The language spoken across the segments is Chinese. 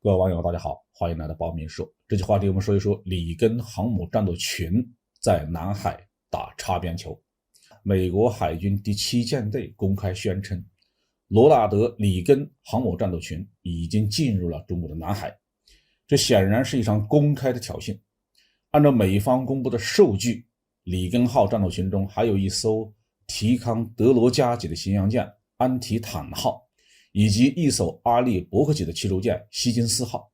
各位网友大家好，欢迎来到报民说。这期话题我们说一说里根航母战斗群在南海打擦边球。美国海军第7舰队公开宣称，罗纳德·里根航母战斗群已经进入了中国的南海，这显然是一场公开的挑衅。按照美方公布的数据，里根号战斗群中还有一艘提康德罗加级的巡洋舰安提坦号，以及一艘阿利伯克级的驱逐舰希金斯号。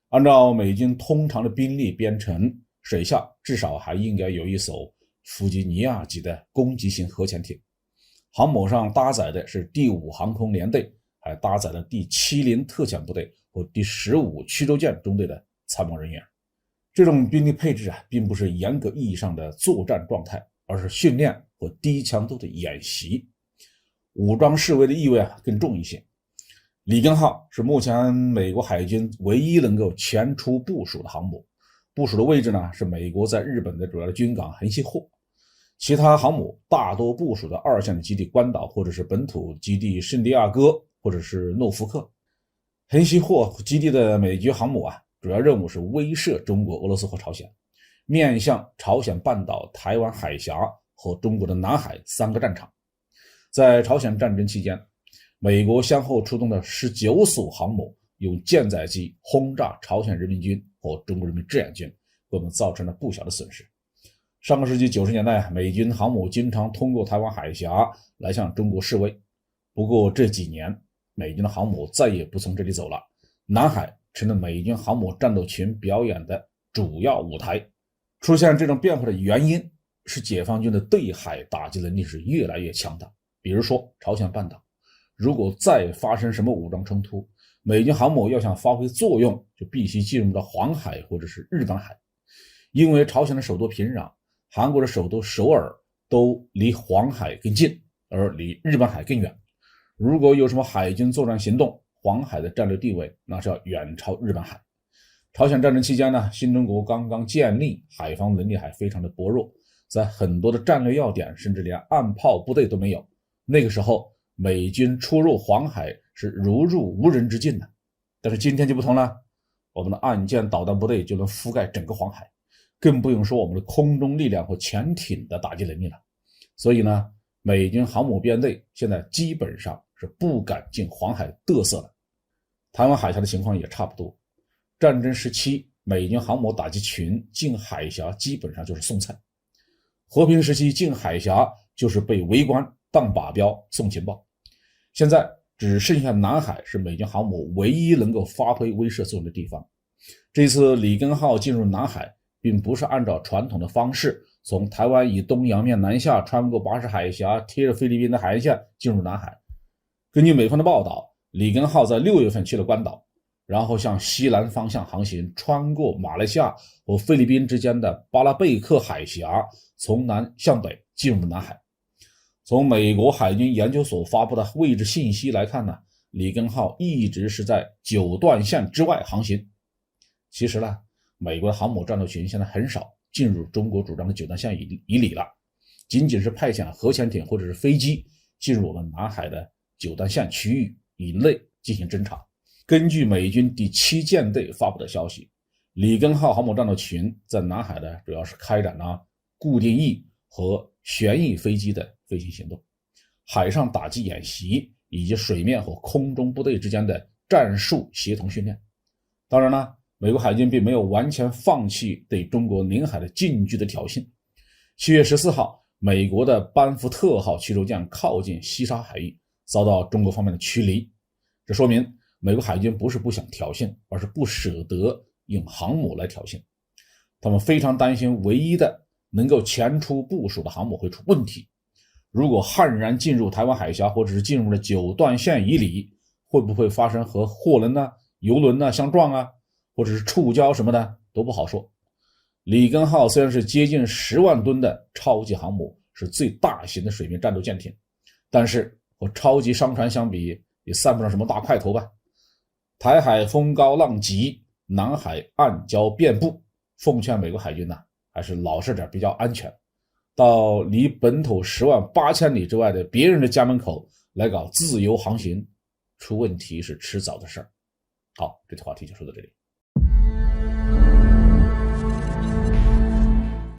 按照美军通常的兵力编程，水下至少还应该有一艘弗吉尼亚级的攻击型核潜艇。航母上搭载的是第5航空联队，还搭载了第70特遣部队和第15驱逐舰中队的参谋人员。这种兵力配置并不是严格意义上的作战状态，而是训练和低强度的演习，武装示威的意味更重一些。里根号是目前美国海军唯一能够前出部署的航母，部署的位置呢是美国在日本的主要的军港横须贺，其他航母大多部署在2线的基地关岛或者是本土基地圣地亚哥或者是诺福克。横须贺基地的美军航母主要任务是威慑中国、俄罗斯和朝鲜，面向朝鲜半岛、台湾海峡和中国的南海3个战场。在朝鲜战争期间，美国先后出动的19艘航母用舰载机轰炸朝鲜人民军和中国人民志愿军，给我们造成了不小的损失。上个世纪90年代，美军航母经常通过台湾海峡来向中国示威，不过这几年美军的航母再也不从这里走了，南海成了美军航母战斗群表演的主要舞台。出现这种变化的原因是解放军的对海打击能力是越来越强大。比如说朝鲜半岛，如果再发生什么武装冲突，美军航母要想发挥作用，就必须进入到黄海或者是日本海。因为朝鲜的首都平壤、韩国的首都首尔都离黄海更近，而离日本海更远。如果有什么海军作战行动，黄海的战略地位那是要远超日本海。朝鲜战争期间呢，新中国刚刚建立，海防能力还非常的薄弱，在很多的战略要点甚至连岸炮部队都没有。那个时候美军出入黄海是如入无人之境的。但是今天就不同了，我们的岸舰导弹部队就能覆盖整个黄海，更不用说我们的空中力量和潜艇的打击能力了。所以呢，美军航母编队现在基本上是不敢进黄海嘚瑟了。台湾海峡的情况也差不多，战争时期美军航母打击群进海峡基本上就是送菜，和平时期进海峡就是被围观当靶标送情报。现在只剩下南海是美军航母唯一能够发挥威慑作用的地方。这次里根号进入南海并不是按照传统的方式从台湾以东洋面南下，穿过巴士海峡，贴着菲律宾的海岸线进入南海。根据美方的报道，里根号在6月份去了关岛，然后向西南方向航行，穿过马来西亚和菲律宾之间的巴拉贝克海峡，从南向北进入南海。从美国海军研究所发布的位置信息来看呢，里根号一直是在9段线之外航行。其实呢，美国的航母战斗群现在很少进入中国主张的9段线以里了，仅仅是派遣核潜艇或者是飞机进入我们南海的9段线区域以内进行侦察。根据美军第7舰队发布的消息，里根号航母战斗群在南海呢主要是开展了固定翼和旋翼飞机的飞行行动，海上打击演习以及水面和空中部队之间的战术协同训练。当然了，美国海军并没有完全放弃对中国领海的近距的挑衅。7月14号，美国的班福特号驱逐舰靠近西沙海域，遭到中国方面的驱离。这说明美国海军不是不想挑衅，而是不舍得用航母来挑衅。他们非常担心唯一的能够前出部署的航母会出问题。如果悍然进入台湾海峡，或者是进入了9段线以里，会不会发生和货轮油轮相撞或者是触礁什么的都不好说。里根号虽然是接近10万吨的超级航母，是最大型的水面战斗舰艇，但是和超级商船相比也算不上什么大块头吧。台海风高浪急，南海暗礁遍布，奉劝美国海军还是老实点比较安全。到离本土10万8千里之外的别人的家门口来搞自由航行，出问题是迟早的事儿。好，这期话题就说到这里。